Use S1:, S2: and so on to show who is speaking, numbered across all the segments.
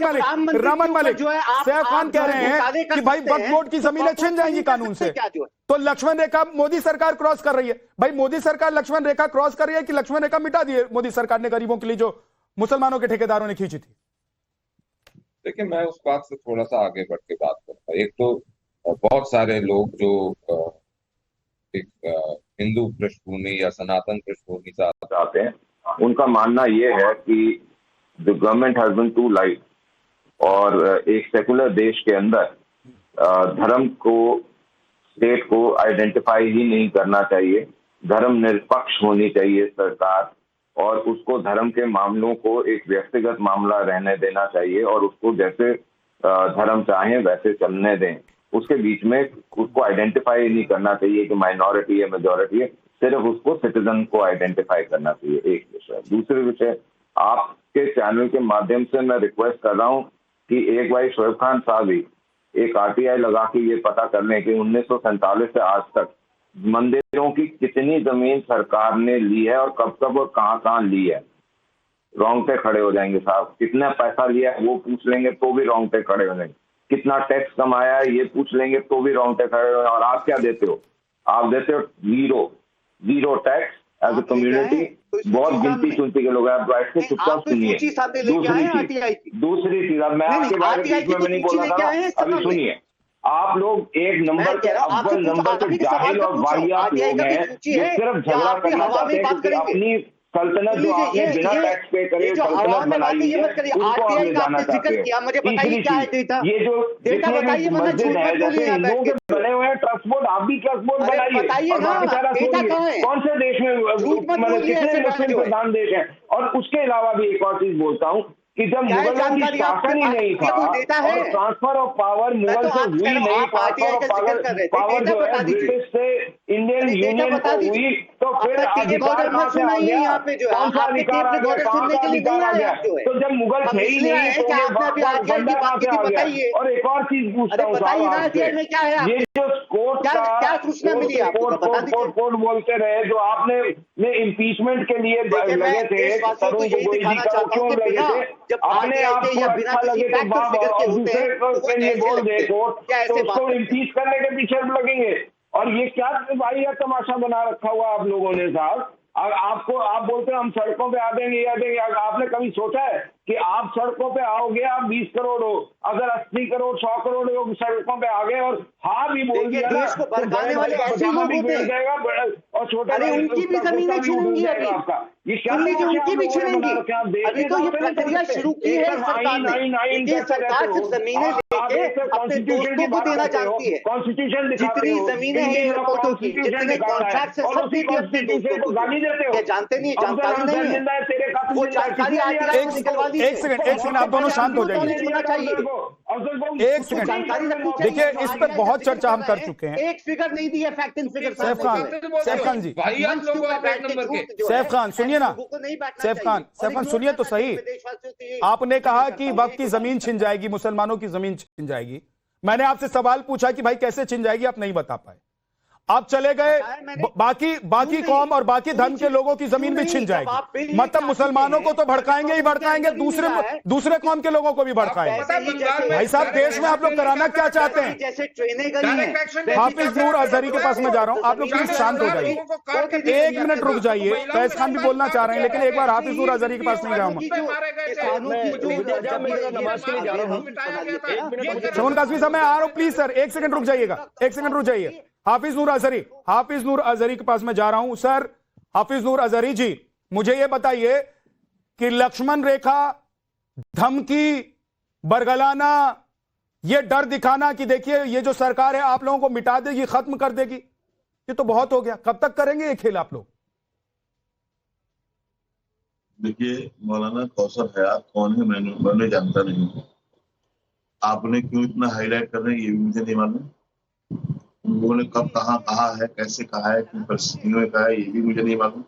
S1: रमन मलिक सैफ खान कह रहे हैं कि भाई वक्फ बोर्ड की जमीनें छिन जाएंगी कानून से, तो लक्ष्मण रेखा मोदी सरकार क्रॉस कर रही है। भाई मोदी सरकार लक्ष्मण रेखा क्रॉस कर रही है कि लक्ष्मण रेखा मिटा दी है मोदी सरकार ने गरीबों के लिए जो मुसलमानों के ठेकेदारों ने खींची थी?
S2: देखिए, मैं उस बात से थोड़ा सा आगे बढ़ के बात करूंगा। एक तो बहुत सारे लोग जो एक हिंदू पृष्ठभूमि या सनातन पृष्ठभूमि से आते हैं, उनका मानना ये है कि the government has been too light, और एक सेकुलर देश के अंदर धर्म को, स्टेट को आइडेंटिफाई ही नहीं करना चाहिए। धर्म निरपक्ष होनी चाहिए सरकार, और उसको धर्म के मामलों को एक व्यक्तिगत मामला रहने देना चाहिए, और उसको जैसे धर्म चाहे वैसे चलने दें। उसके बीच में उसको आइडेंटिफाई नहीं करना चाहिए कि माइनॉरिटी है मेजॉरिटी है, सिर्फ उसको सिटीजन को आइडेंटिफाई करना चाहिए। एक विषय। दूसरे विषय, आपके चैनल के माध्यम से मैं रिक्वेस्ट कर रहा हूं कि एक बार शोएब खान साहब ही एक आरटीआई लगा के ये पता कर लें कि 1947 से आज तक मंदिरों की कितनी जमीन सरकार ने ली है और कब कब और कहां ली है। रोंगटे खड़े हो जाएंगे साहब। कितना पैसा लिया है वो पूछ लेंगे तो भी रोंगटे खड़े हो जाएंगे। कितना टैक्स कमाया है ये पूछ लेंगे तो भी रोंगटे खड़े हो जाएंगे। और आप क्या देते हो? आप देते हो zero tax as a community. बहुत गिनती चुनती के लोग हैं। आप बैठ के चुपचाप सुनिए। दूसरी चीज, अब मैं आपके बारे में नहीं बोल रहा था, अभी सुनिए। आप लोग एक नंबर के अव्वल नंबर के जाहिल और वाहियात लोग हैं जो सिर्फ झगड़ा करना चाहते हैं क्योंकि अपनी सल्तनत जो आपने बिना टैक्स पे करे सल्तनत बनाई है उसको आप ले जाना चाहते हैं। तीसरी चीज, ये जो जितने भी मस्जिद है जैसे हिंदुओं के बने हुए हैं ट्रस्ट बोर्ड, आप भी ट्रस्ट बोर्ड बनाइए और बाकी सारा छोड़िए। कौन से देश में मतलब कितने मुस्लिम प्रधान देश है? और उसके अलावा भी एक और चीज बोलता हूँ कि जब मुगलों की शासन ही नहीं था और ट्रांसफर ऑफ पावर मुगल से हुई नहीं, ट्रांसफर ऑफ पावर जो है ब्रिटिश से इंडियन यूनियन को हुई, तो फिर अधिकार कहां से आ गया? कौन सा अधिकार आ गया? कहां का अधिकार आ गया? तो जब मुगल थे ही नहीं तो बंदा कहां से आ गया? और एक और चीज पूछता हूँ साहब, ये जो कोर्ट बोलते रहे जो आपने इम्पीचमेंट के लिए लगे थे, तरुण गोगोई जी का क्यों लगे थे? अपने आप को अच्छा लगे तो दूसरे के लिए बोल दे कोर्ट, तो उसको इम्पीच करने के पीछे लगेंगे। और ये क्या भाई यह तमाशा बना रखा हुआ आप लोगों ने साहब। आप बोलते हैं हम सड़कों पे आ देंगे या देंगे। आपने कभी सोचा है कि आप सड़कों पे आओगे, आप 20 करोड़ हो, अगर 80 करोड़ 100 करोड़ लोग सड़कों पे आ गए और हाँ भी बोल दिया ना तो बड़े वाले पजामा भी गिर जाएगा और छोटे
S3: उनकी भी जमीनें छिनेंगी।
S2: आपका ये क्या
S3: उनकी भी छिनेंगी। अभी तो ये प्रक्रिया शुरू की है सरकार ने। सरकार सिर्फ जमीनें लेके अपने दोस्तों को देना चाहती है।
S2: कॉन्स्टिट्यूशन
S3: जितनी जमीनें हैं एयरपोर्टों की, जितने कॉन्ट्रैक्ट्स हैं सब देती है अपने दोस्तों को। क्या जानते नहीं? जानकारी नहीं है वो जानकारी निकलवा।
S1: एक सेकंड आप दोनों शांत हो जाइए। एक सेकंड देखिए, इस पर बहुत चर्चा हम कर चुके हैं।
S3: एक फिगर नहीं दी है, fact and figure.
S1: Saif Khan ji, Saif Khan सुनिए ना। सैफ खान सुनिए तो सही। आपने कहा कि वक्फ की जमीन छिन जाएगी, मुसलमानों की जमीन छिन जाएगी। मैंने आपसे सवाल पूछा कि भाई कैसे छिन जाएगी, आप नहीं बता पाए। आप चले गए बाकी कौम और बाकी धर्म के लोगों की जमीन भी छिन जाएगी। मतलब मुसलमानों को तो भड़काएंगे ही भड़काएंगे, दूसरे कौम के लोगों को भी भड़काएंगे। भाई साहब, देश में आप लोग कराना क्या चाहते हैं?
S3: जैसे ट्रेनें गई हैं।
S1: हाफिज नूर अजहरी के पास मैं जा रहा हूं, आप लोग प्लीज शांत हो जाइए। 1 मिनट रुक जाइए। फैज खान भी बोलना चाह रहे हैं लेकिन एक बार हाफिज नूर अजहरी के पास नहीं जाऊंगा। शोन कासमी साहब मैं आ रहा हूं, प्लीज सर 1 सेकंड रुक जाइएगा। 1 सेकंड रुक जाइए। हाफिज नूर अजहरी के पास मैं जा रहा हूं। सर हाफिज नूर अजहरी जी, मुझे यह बताइए कि लक्ष्मण रेखा, धमकी, बरगलाना, यह डर दिखाना कि देखिए ये जो सरकार है आप लोगों को मिटा देगी, खत्म कर देगी, ये तो बहुत हो गया। कब तक करेंगे ये खेल आप लोग?
S4: देखिए, मौलाना कौसर हयात कौन है मैंने जानता नहीं। आपने क्यों इतना हाईलाइट कर रहे हैं ये भी मुझे नहीं मालूम। लोगों ने कब कहाँ कहा है, कैसे कहा है, किन परिस्थितियों में कहा है, ये भी मुझे नहीं मालूम।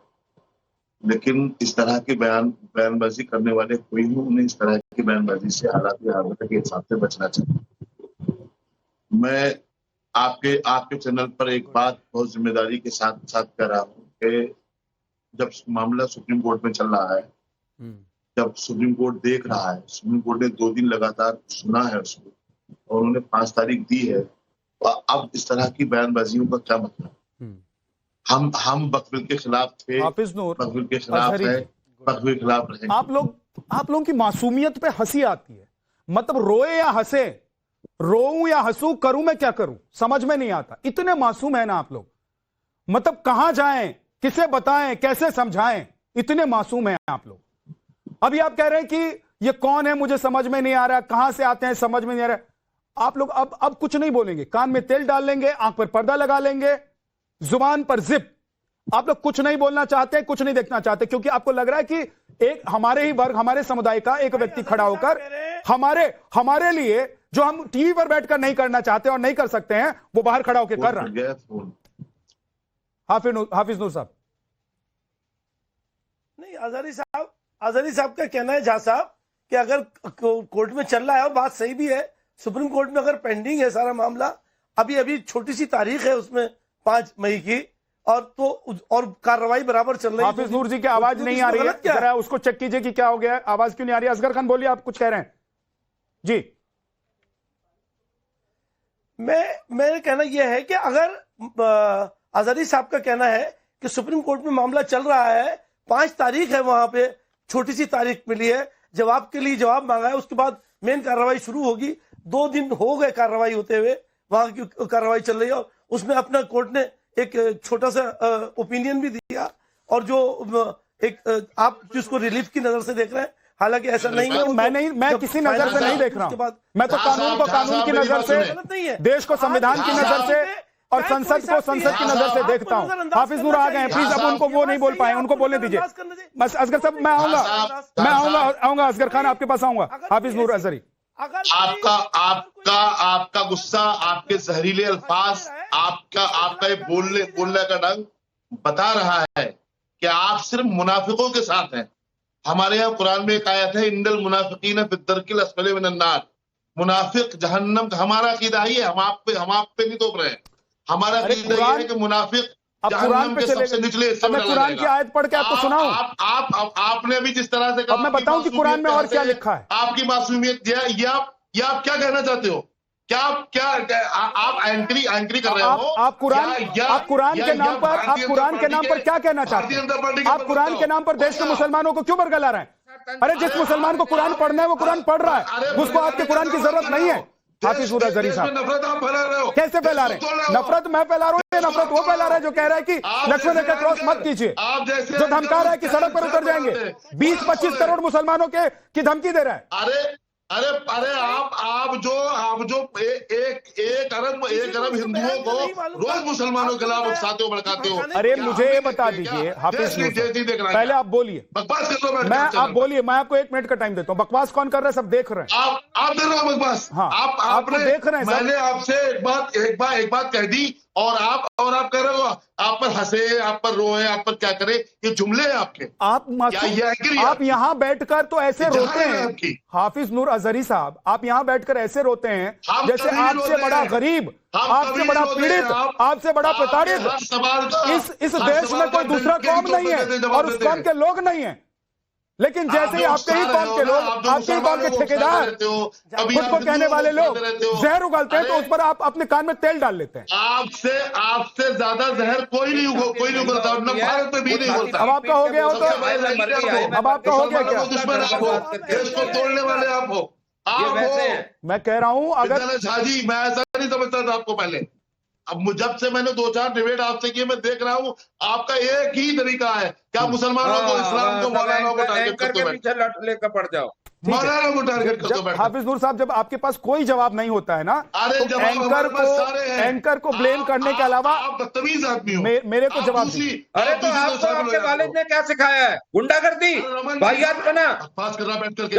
S4: लेकिन इस तरह के बयानबाजी करने वाले कोई हो, उन्हें इस तरह की बयानबाजी से हालात के हिसाब से बचना चाहिए। मैं आपके चैनल पर एक बात बहुत जिम्मेदारी के साथ कह रहा हूँ कि जब मामला सुप्रीम कोर्ट में चल रहा है, जब सुप्रीम कोर्ट देख रहा है, सुप्रीम कोर्ट ने 2 दिन लगातार सुना है उसको और उन्होंने 5 तारीख दी है, तो अब इस तरह की बयानबाजियों का क्या मतलब? हम बकविल के खिलाफ थे,
S1: हाफिज नूर,
S4: बकविल के खिलाफ है, बकविल के खिलाफ रहेंगे।
S1: आप लोगों की मासूमियत पे हंसी आती है। मतलब रोए या हंसे, रोऊं या हंसू, करूं मैं क्या करूं, समझ में नहीं आता। इतने मासूम है ना आप लोग। मतलब कहां जाएं, किसे बताएं, कैसे समझाएं, इतने मासूम हैं आप लोग। अभी आप कह रहे हैं कि ये कौन है मुझे समझ में नहीं आ रहा, कहां से आते हैं समझ में नहीं आ रहा। आप लोग अब कुछ नहीं बोलेंगे, कान में तेल डाल लेंगे, आंख पर पर्दा लगा लेंगे, जुबान पर जिप। आप लोग कुछ नहीं बोलना चाहते, कुछ नहीं देखना चाहते, क्योंकि आपको लग रहा है कि एक हमारे ही वर्ग, हमारे समुदाय का एक व्यक्ति खड़ा होकर हमारे लिए जो हम टीवी पर बैठकर नहीं करना चाहते और नहीं कर सकते हैं, वो बाहर खड़ा होकर कर रहा है। हाफिज नूर साहब।
S5: नहीं, अजहरी साहब का कहना है झा साहब कि अगर कोर्ट में चल रहा है और बात सही भी है, सुप्रीम कोर्ट में अगर पेंडिंग है सारा मामला, अभी छोटी सी तारीख है उसमें 5 मई की, और कार्रवाई बराबर चल रही है।
S1: हाफिज नूर जी की आवाज नहीं आ रही है, जरा उसको चेक कीजिए कि क्या हो गया है, आवाज क्यों नहीं आ रही है। असगर खान बोलिए, आप कुछ कह रहे हैं जी।
S5: मेरा कहना यह है कि अगर अजहरी साहब का कहना है कि सुप्रीम कोर्ट में मामला चल रहा है, 5 तारीख है, वहां पे छोटी सी तारीख मिली है, जवाब के लिए जवाब मांगा है, उसके बाद मेन कार्रवाई शुरू होगी। 2 दिन हो गए कार्रवाई होते हुए, वहां की कार्रवाई चल रही है, और उसमें अपना कोर्ट ने एक छोटा सा ओपिनियन भी दिया, और जो एक आप जिसको रिलीफ की नजर से देख रहे हैं, हालांकि ऐसा नहीं है।
S1: मैं किसी नजर से नहीं देख रहा हूं, मैं तो कानून को कानून की नजर से, देश को संविधान की नजर से और संसद को संसद की नजर से देखता हूं। हाफिज नूर आ गए हैं, प्लीज अब उनको वो नहीं बोल पाए, उनको बोलने दीजिए। बस असगर साहब, मैं आऊंगा असगर खान आपके पास आऊंगा। हाफिज नूर अजहरी,
S4: आपका गुस्सा, आपके जहरीले अल्फाज, आपका ये बोलने का ढंग बता रहा है कि आप सिर्फ मुनाफिकों के साथ हैं। हमारे यहाँ कुरान में एक आयत है, इंदल मुनाफिकीन फिद्दरकिल अस्फली मिनन नार। मुनाफिक जहन्नम, हमारा अकीदा ही है, हम आप पे नहीं तोप रहे हैं। हमारा अकीदा ये है कि मुनाफिक
S1: कुरान पे सबसे निचले हिस्से में कुरान की आयत पढ़ के आपको सुनाऊं?
S4: आपने अभी जिस तरह से कहा,
S1: अब मैं बताऊं कि कुरान में और क्या लिखा है।
S4: आपकी मासूमियत, ये आप क्या कहना चाहते हो? क्या आप एंकरी कर रहे हो?
S1: आप कुरान के नाम पर क्या कहना चाहते हैं? आप कुरान के नाम पर देश के मुसलमानों को क्यों बरगला रहे हैं? अरे जिस मुसलमान को कुरान पढ़ना है वो कुरान पढ़ रहा है, उसको आपके कुरान की जरूरत नहीं है। हाफिज नूर अजहरी साहब,
S4: नफरत आप फैला रहे हो।
S1: कैसे फैला रहे हैं? नफरत मैं फैला रहा हूँ, नफरत वो फैला रहा है जो कह रहा है कि लक्ष्मण रेखा क्रॉस मत कीजिए, जो धमका रहा है कि सड़क पर उतर जाएंगे। 20-25 करोड़ मुसलमानों की धमकी दे रहा है।
S4: अरे आप जो एक अरब हिंदुओं को रोज मुसलमानों के खिलाफ उकसाते हो, भड़काते हो।
S1: अरे मुझे ये बता दीजिए हाफिज नूर, पहले आप बोलिए,
S4: बकवास कर लो।
S1: आप बोलिए, मैं आपको 1 मिनट का टाइम देता हूँ। बकवास कौन कर रहा है? सब देख रहे हैं।
S4: आप देख रहे हो बकवास?
S1: हाँ, आपने देख रहे हैं।
S4: मैंने आपसे एक बात कह दी और आप कह रहे हो, आप पर हंसे, आप पर रोए, आप पर क्या करे, ये जुमले हैं आपके।
S1: आप यहाँ बैठकर तो ऐसे रोते हैं हाफिज नूर अजहरी साहब, आप यहाँ बैठकर ऐसे रोते हैं जैसे आपसे बड़ा गरीब, आपसे बड़ा पीड़ित, आपसे बड़ा प्रताड़ित इस देश में कोई दूसरा कौम नहीं है और उस कौम के लोग नहीं है। लेकिन जैसे ही आपके ही कौम के लोग, आपके ही कौम के ठेकेदार, खुद को कहने वाले लोग जहर उगलते हैं, तो उस पर आप अपने कान में तेल डाल लेते हैं।
S4: आपसे ज्यादा जहर कोई नहीं उगलता, न भारत में भी नहीं उगलता।
S1: अब आपका हो गया हो तो, अब आपका हो गया क्या?
S4: दुश्मन आप हो, देश को तोड़ने वाले आप हो।
S1: मैं कह रहा हूं, अगर
S4: झाजी, मैं ऐसा नहीं समझता था आपको पहले। अब जब से मैंने 2-4 डिबेट आपसे किए, मैं देख रहा हूँ आपका एक ही तरीका है, क्या मुसलमानों को, इस्लाम को, मौलाना को टारगेट करके
S2: लेकर पड़ जाओ,
S4: मौलाना को टारगेट करके बैठो।
S1: हाफिज नूर साहब, जब आपके पास कोई जवाब नहीं होता है ना, तो एंकर को ब्लेम करने के अलावा
S4: आप बदतमीज आदमी हो।
S1: मेरे को जवाब दीजिए।
S2: अरे तो आपको आपके वालिद ने क्या सिखाया है? गुंडागर्दी, वाहियात बना,
S4: पास कर रहा बैठ करके।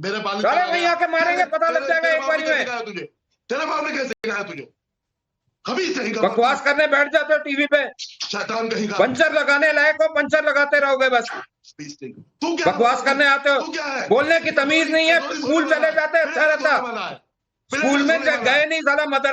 S4: मेरे वालिद
S2: वहीं आके मारेंगे, पता लग जाएगा एक बारी में।
S4: तेरे बाप ने कैसे सिखाया तुझे?
S2: बकवास करने बैठ जाते हो टीवी पे,
S4: शैतान कहीं का।
S2: पंचर लगाने लायक हो, पंचर लगाते रहोगे बस।
S4: तू क्या
S2: बकवास करने आते हो, बोलने की तमीज नहीं है। स्कूल चले जाते, अच्छा रहता। स्कूल में गए नहीं साला मदर